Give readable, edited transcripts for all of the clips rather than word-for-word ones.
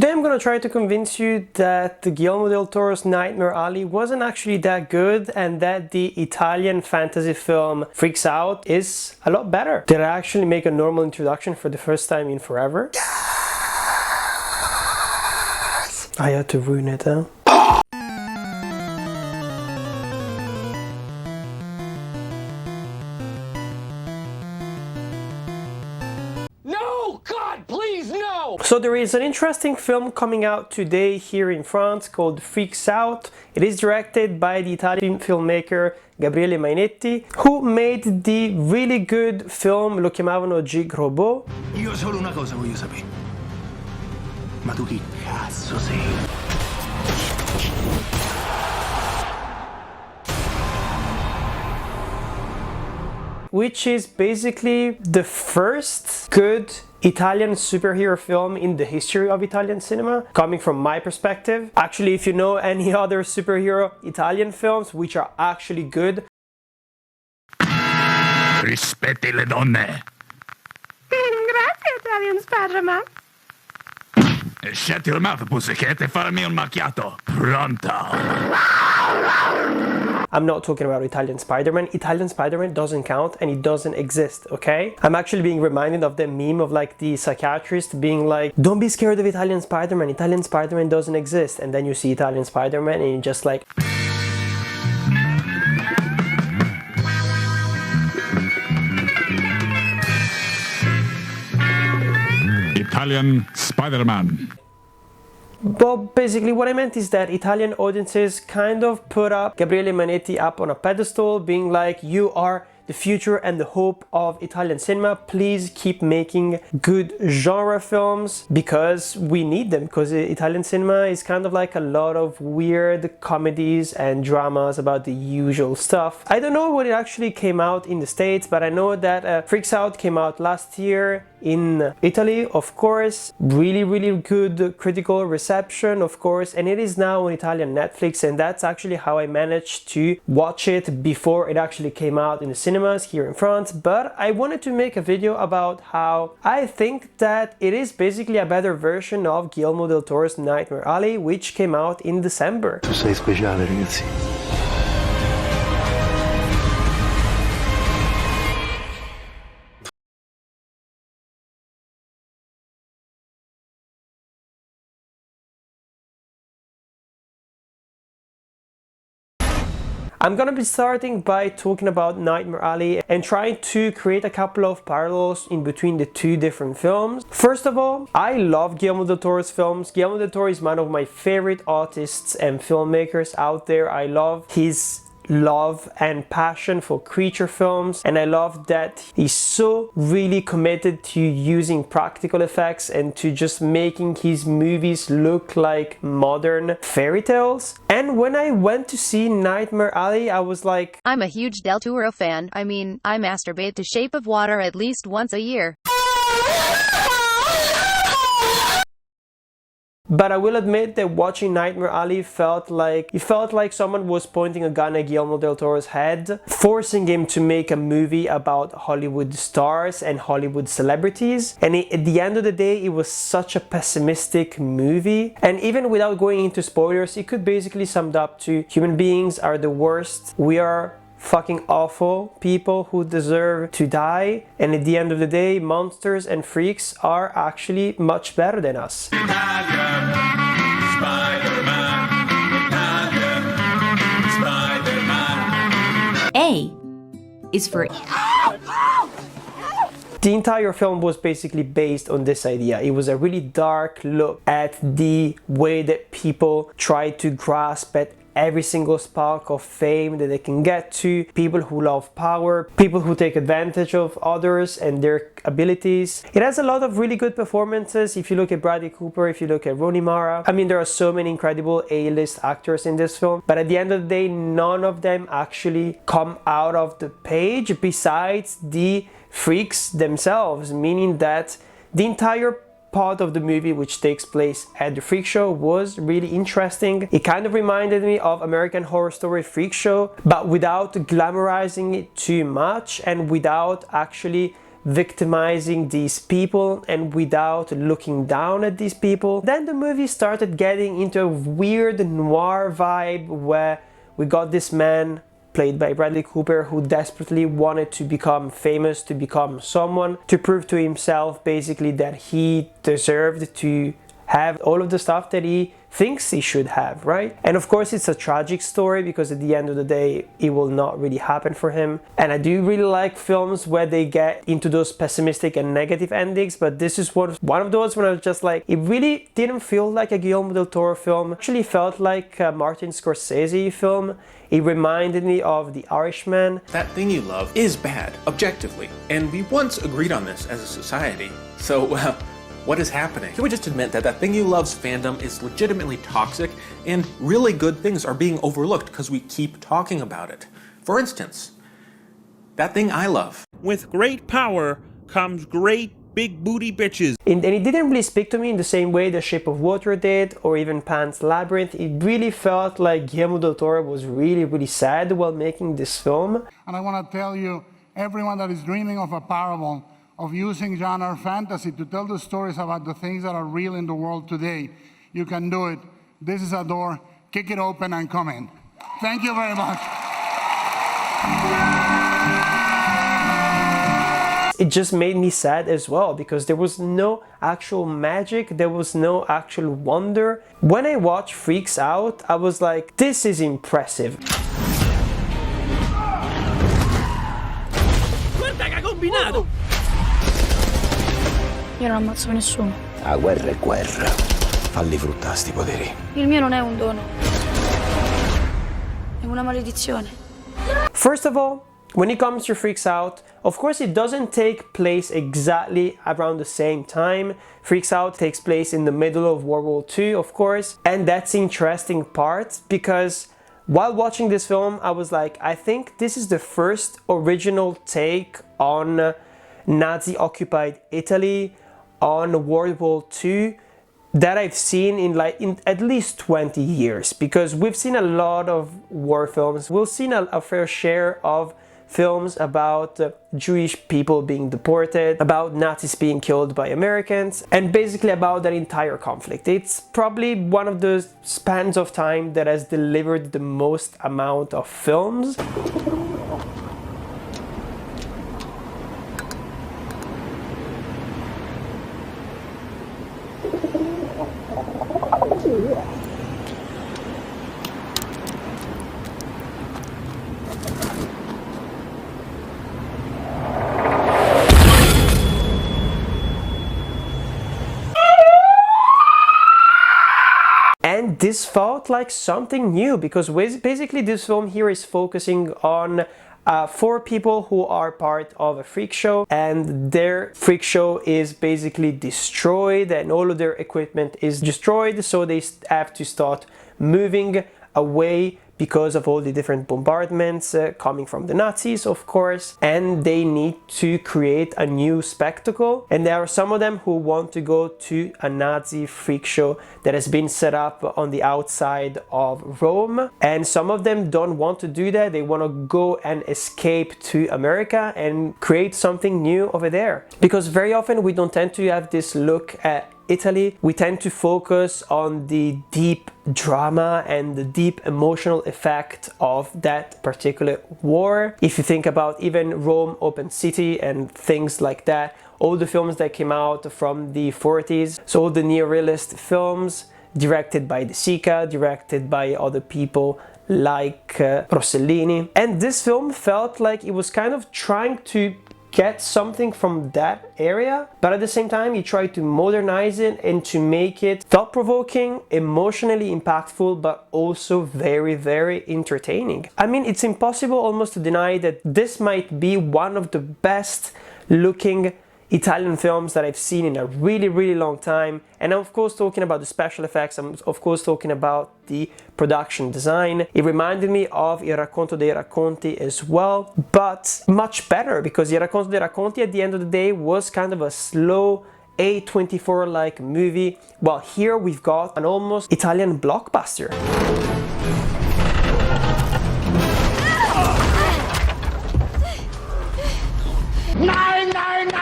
Today I'm gonna try to convince you that Guillermo Del Toro's Nightmare Alley wasn't actually that good and that the Italian fantasy film Freaks Out is a lot better. Did I actually make a normal introduction for the first time in forever? Yes! I had to ruin it, huh? So there is an interesting film coming out today here in France called Freaks Out. It is directed by the Italian filmmaker Gabriele Mainetti, who made the really good film Lo Chiamavano Jeeg Robot. Io solo una cosa voglio sapere. Ma tu chi cazzo sei? Which is basically the first good Italian superhero film in the history of Italian cinema, coming from my perspective. Actually, if you know any other superhero Italian films which are actually good, Rispetti le donne. Grazie, Italian Spider-Man. Shut your mouth, pussycat, e farmi un macchiato. Pronto. I'm not talking about Italian Spider-Man. Italian Spider-Man doesn't count and it doesn't exist, okay? I'm actually being reminded of the meme of like the psychiatrist being like, don't be scared of Italian Spider-Man. Italian Spider-Man doesn't exist. And then you see Italian Spider-Man and you're just like... Italian Spider-Man. Well, basically what I meant is that Italian audiences kind of put up Gabriele Mainetti up on a pedestal, being like, you are the future and the hope of Italian cinema. Please keep making good genre films because we need them, because Italian cinema is kind of like a lot of weird comedies and dramas about the usual stuff. I don't know when it actually came out in the States, but I know that Freaks Out came out last year in Italy, of course. Really good critical reception, of course, and it is now on Italian Netflix, and that's actually how I managed to watch it before it actually came out in the cinemas here in France. But I wanted to make a video about how I think that it is basically a better version of Guillermo Del Toro's Nightmare Alley, which came out in December. Tu sei speciale, ragazzi. I'm gonna be starting by talking about Nightmare Alley and trying to create a couple of parallels in between the two different films. First of all, I love Guillermo Del Toro's films. Guillermo Del Toro is one of my favorite artists and filmmakers out there. I love his love and passion for creature films, and I love that he's so really committed to using practical effects and to just making his movies look like modern fairy tales. And when I went to see Nightmare Alley, I was like, I'm a huge Del Toro fan. I mean, I masturbate to Shape of Water at least once a year. But I will admit that watching Nightmare Alley felt like someone was pointing a gun at Guillermo Del Toro's head, forcing him to make a movie about Hollywood stars and Hollywood celebrities. And at the end of the day, it was such a pessimistic movie. And even without going into spoilers, it could basically summed up to human beings are the worst. We are fucking awful people who deserve to die, and at the end of the day, monsters and freaks are actually much better than us. Italian Spider-Man. Italian Spider-Man. A is for... The entire film was basically based on this idea. It was a really dark look at the way that people try to grasp at every single spark of fame that they can get to, people who love power, people who take advantage of others and their abilities. It has a lot of really good performances. If you look at Bradley Cooper, if you look at Rooney Mara, I mean, there are so many incredible A-list actors in this film, but at the end of the day, none of them actually come out of the page besides the freaks themselves, meaning that the entire part of the movie, which takes place at the Freak Show, was really interesting. It kind of reminded me of American Horror Story Freak Show, but without glamorizing it too much and without actually victimizing these people and without looking down at these people. Then the movie started getting into a weird noir vibe where we got this man played by Bradley Cooper who desperately wanted to become famous, to become someone, to prove to himself basically that he deserved to have all of the stuff that he thinks he should have, right? And of course it's a tragic story because at the end of the day it will not really happen for him. And I do really like films where they get into those pessimistic and negative endings, but this is one of those when I was just like, it really didn't feel like a Guillermo Del Toro film. It actually felt like a Martin Scorsese film. It reminded me of The Irishman. That thing you love is bad, objectively, and we once agreed on this as a society. So, what is happening? Can we just admit that that thing you love's fandom is legitimately toxic and really good things are being overlooked because we keep talking about it? For instance, that thing I love. With great power comes great big booty bitches. And it didn't really speak to me in the same way The Shape of Water did, or even Pan's Labyrinth. It really felt like Guillermo Del Toro was really sad while making this film. And I want to tell you, everyone that is dreaming of a parable, of using genre fantasy to tell the stories about the things that are real in the world today, you can do it. This is a door, kick it open and come in. Thank you very much. It just made me sad as well because there was no actual magic, there was no actual wonder. When I watched Freaks Out, I was like, this is impressive. Guarda che ha combinato! Io non ammazzo nessuno. La guerra è guerra. Falli fruttare sti poteri. Il mio non è un dono. È una maledizione. First of all, when it comes to Freaks Out, of course it doesn't take place exactly around the same time. Freaks Out takes place in the middle of World War II, of course, and that's the interesting part because while watching this film, I was like, I think this is the first original take on Nazi-occupied Italy, on World War II, that I've seen in at least 20 years, because we've seen a lot of war films. We've seen a fair share of films about Jewish people being deported, about Nazis being killed by Americans, and basically about that entire conflict. It's probably one of the spans of time that has delivered the most amount of films. And this felt like something new because basically this film here is focusing on 4 people who are part of a freak show, and their freak show is basically destroyed and all of their equipment is destroyed, so they have to start moving away because of all the different bombardments coming from the Nazis, of course, and they need to create a new spectacle. And there are some of them who want to go to a Nazi freak show that has been set up on the outside of Rome, and some of them don't want to do that. They want to go and escape to America and create something new over there, because very often we don't tend to have this look at Italy. We tend to focus on the deep drama and the deep emotional effect of that particular war. If you think about even Rome Open City and things like that, all the films that came out from the 40s, so all the neorealist films directed by De Sica, directed by other people like Rossellini. And this film felt like it was kind of trying to get something from that area, but at the same time he tried to modernize it and to make it thought-provoking, emotionally impactful, but also very entertaining. I mean, it's impossible almost to deny that this might be one of the best looking Italian films that I've seen in a really long time. And I'm of course talking about the special effects, I'm of course talking about the production design. It reminded me of Il Racconto dei Racconti as well, but much better, because Il Racconto dei Racconti at the end of the day was kind of a slow A24-like movie, while here we've got an almost Italian blockbuster. Nein, nein, nein!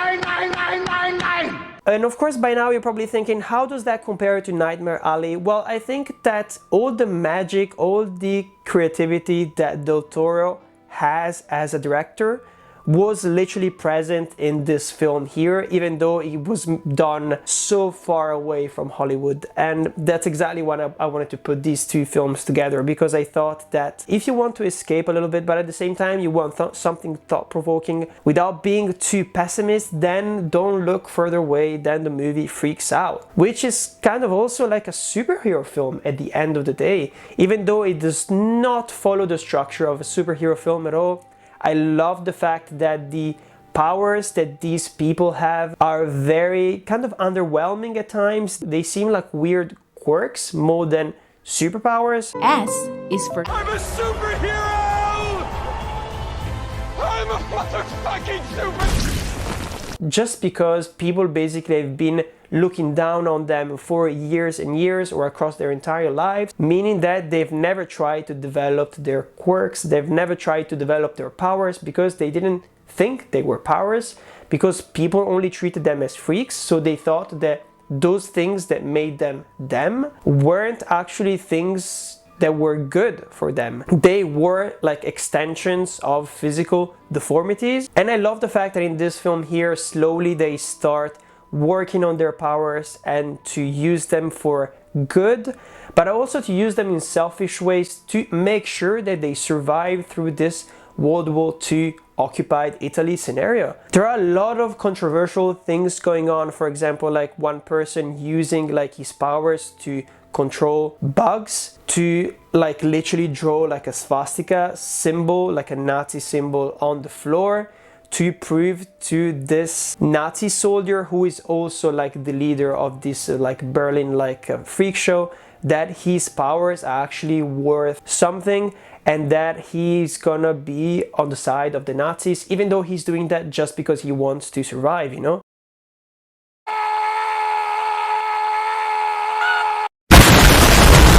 And of course, by now you're probably thinking, how does that compare to Nightmare Alley? Well, I think that all the magic, all the creativity that Del Toro has as a director was literally present in this film here, even though it was done so far away from Hollywood. And that's exactly why I wanted to put these two films together, because I thought that if you want to escape a little bit, but at the same time you want something thought-provoking without being too pessimist, then don't look further away than the movie Freaks Out, which is kind of also like a superhero film at the end of the day. Even though it does not follow the structure of a superhero film at all, I love the fact that the powers that these people have are very kind of underwhelming at times. They seem like weird quirks more than superpowers. S is for I'm a superhero! I'm a motherfucking super... Just because people basically have been looking down on them for years and years or across their entire lives, meaning that they've never tried to develop their quirks, they've never tried to develop their powers because they didn't think they were powers, because people only treated them as freaks, so they thought that those things that made them them weren't actually things that were good for them. They were like extensions of physical deformities. And I love the fact that in this film here, slowly they start working on their powers and to use them for good, but also to use them in selfish ways to make sure that they survive through this World War II occupied Italy scenario. There are a lot of controversial things going on. For example, like one person using like his powers to control bugs, to like literally draw like a swastika symbol, like a Nazi symbol on the floor, to prove to this Nazi soldier, who is also like the leader of this like Berlin like freak show, that his powers are actually worth something and that he's gonna be on the side of the Nazis, even though he's doing that just because he wants to survive, you know?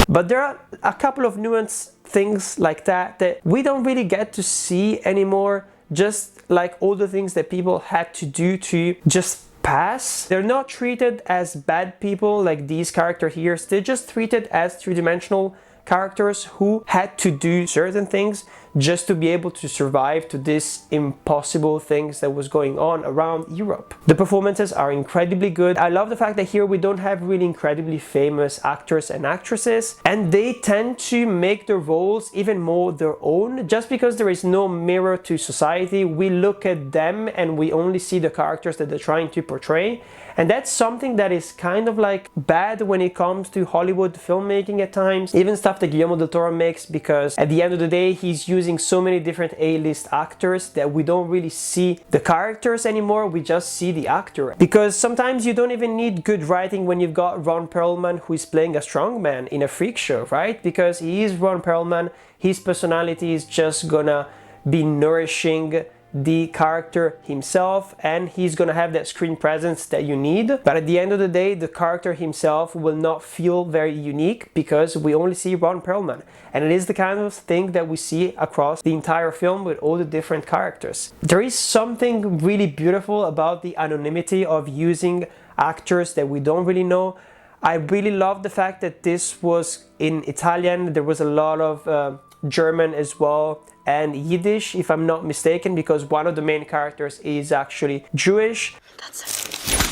But there are a couple of nuanced things like that that we don't really get to see anymore, just like all the things that people had to do to just pass. They're not treated as bad people like these characters here, they're just treated as three-dimensional characters who had to do certain things just to be able to survive to this impossible things that was going on around Europe. The performances are incredibly good. I love the fact that here we don't have really incredibly famous actors and actresses, and they tend to make the roles even more their own. Just because there is no mirror to society, we look at them and we only see the characters that they're trying to portray. And that's something that is kind of like bad when it comes to Hollywood filmmaking at times, even stuff that Guillermo Del Toro makes, because at the end of the day he's using so many different A-list actors that we don't really see the characters anymore, we just see the actor. Because sometimes you don't even need good writing when you've got Ron Perlman who is playing a strongman in a freak show, right? Because he is Ron Perlman, his personality is just gonna be nourishing the character himself, and he's gonna have that screen presence that you need. But at the end of the day, the character himself will not feel very unique because we only see Ron Perlman. And it is the kind of thing that we see across the entire film with all the different characters. There is something really beautiful about the anonymity of using actors that we don't really know. I really love the fact that this was in Italian. There was a lot of German as well, and Yiddish if I'm not mistaken, because one of the main characters is actually Jewish.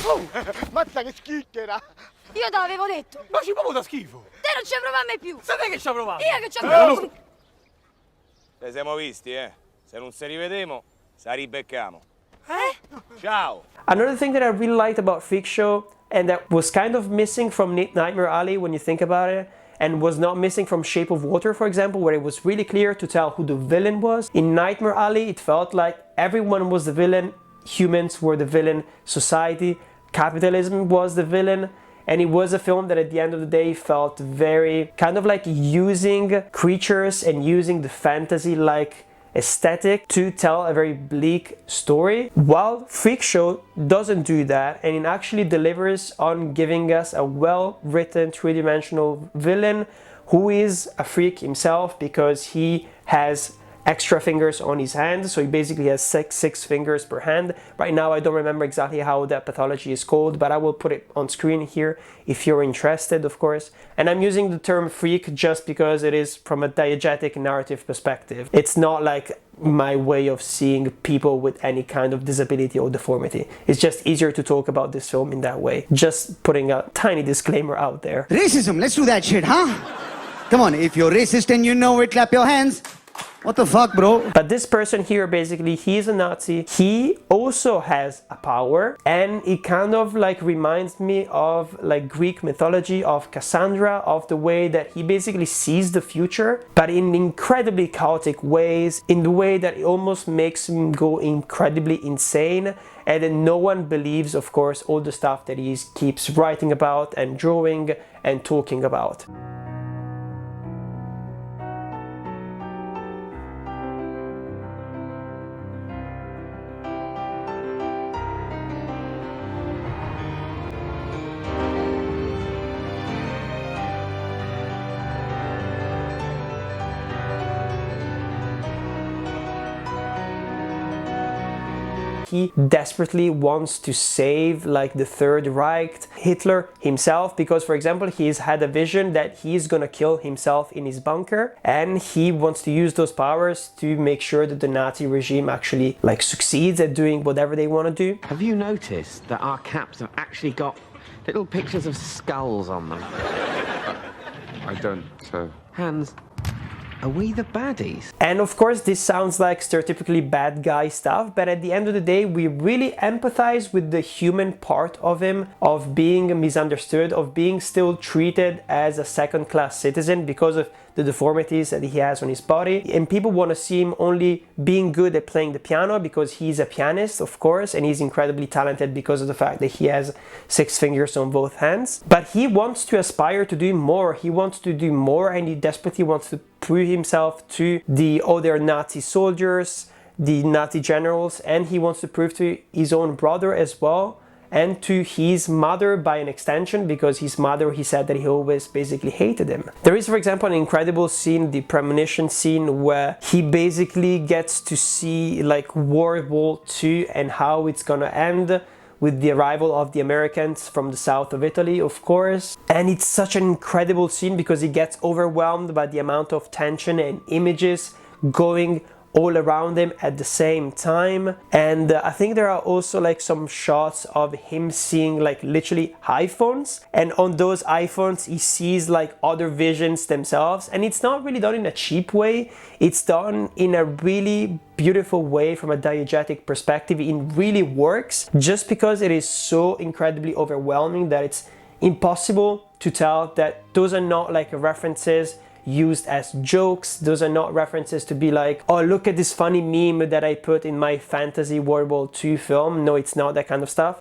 Oh, mazza che schicchera! Io te l'avevo detto! Ma ci proprio da schifo! Te non ci provare mai più! Sai te che ci ha provato? Io che ci ho provato! Ci siamo visti, eh? Se non si rivedemo, si ribeccamo. Ciao! Another thing that I really liked about Freak Show, and that was kind of missing from Nightmare Alley when you think about it, and was not missing from Shape of Water, for example, where it was really clear to tell who the villain was. In Nightmare Alley, it felt like everyone was the villain, humans were the villain, society, capitalism was the villain, and it was a film that at the end of the day felt very kind of like using creatures and using the fantasy-like aesthetic to tell a very bleak story, while Freak Show doesn't do that, and it actually delivers on giving us a well-written three-dimensional villain who is a freak himself because he has extra fingers on his hand, so he basically has six fingers per hand. Right now I don't remember exactly how that pathology is called, but I will put it on screen here if you're interested, of course. And I'm using the term freak just because it is from a diegetic narrative perspective. It's not like my way of seeing people with any kind of disability or deformity. It's just easier to talk about this film in that way. Just putting a tiny disclaimer out there. Racism, let's do that shit, huh? Come on, if you're racist and you know it, clap your hands. What the fuck, bro? But this person here, basically, he's a Nazi. He also has a power, and it kind of like reminds me of like Greek mythology, of Cassandra, of the way that he basically sees the future, but in incredibly chaotic ways, in the way that it almost makes him go incredibly insane. And then no one believes, of course, all the stuff that he keeps writing about and drawing and talking about. He desperately wants to save like the Third Reich, Hitler himself, because for example he's had a vision that he's gonna kill himself in his bunker, and he wants to use those powers to make sure that the Nazi regime actually like succeeds at doing whatever they want to do. Have you noticed that our caps have actually got little pictures of skulls on them? I don't, so... Hands. Are we the baddies? And of course this sounds like stereotypically bad guy stuff, but at the end of the day we really empathize with the human part of him, of being misunderstood, of being still treated as a second-class citizen because of the deformities that he has on his body. And people want to see him only being good at playing the piano because he's a pianist, of course, and he's incredibly talented because of the fact that he has 6 fingers on both hands. But he wants to aspire to do more. He wants to do more, and he desperately wants to prove himself to the other Nazi soldiers, the Nazi generals, and he wants to prove to his own brother as well, and to his mother by an extension, because his mother, he said that he always basically hated him. There is, for example, an incredible scene, the premonition scene, where he basically gets to see like World War II and how it's gonna end with the arrival of the Americans from the south of Italy, of course. And it's such an incredible scene because he gets overwhelmed by the amount of tension and images going all around him at the same time. And I think there are also like some shots of him seeing like literally iPhones, and on those iPhones he sees like other visions themselves, and it's not really done in a cheap way, it's done in a really beautiful way from a diegetic perspective. It really works just because it is so incredibly overwhelming that it's impossible to tell that those are not like references used as jokes. Those are not references to be like, oh, look at this funny meme that I put in my fantasy World War II film. No, it's not that kind of stuff.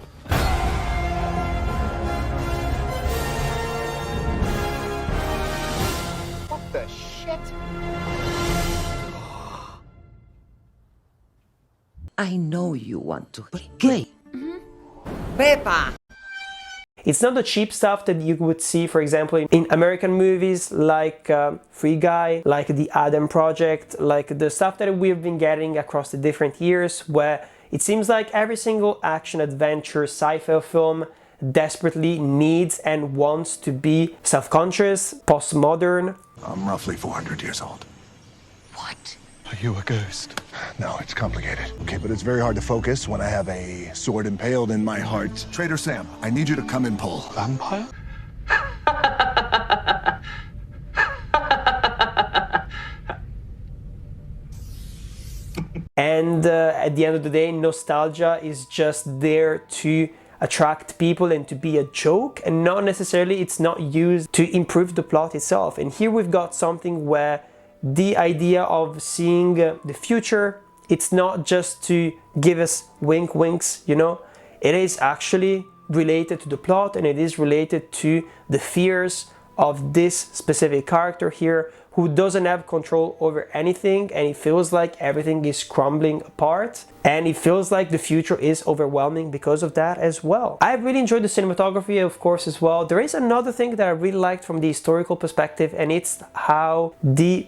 What the shit? I know you want to play. Pepa! It's not the cheap stuff that you would see, for example, in American movies like Free Guy, like The Adam Project, like the stuff that we've been getting across the different years, where it seems like every single action, adventure, sci-fi film desperately needs and wants to be self-conscious, postmodern. I'm roughly 400 years old. What? Are you a ghost? No, it's complicated. Okay, but it's very hard to focus when I have a sword impaled in my heart. Trader Sam, I need you to come and pull. Vampire? And at the end of the day, nostalgia is just there to attract people and to be a joke, and not necessarily, it's not used to improve the plot itself. And here we've got something where the idea of seeing the future, it's not just to give us winks, you know, it is actually related to the plot, and it is related to the fears of this specific character here, who doesn't have control over anything, and he feels like everything is crumbling apart, and he feels like the future is overwhelming because of that as well. I really enjoyed the cinematography, of course, as well. There is another thing that I really liked from the historical perspective, and it's how the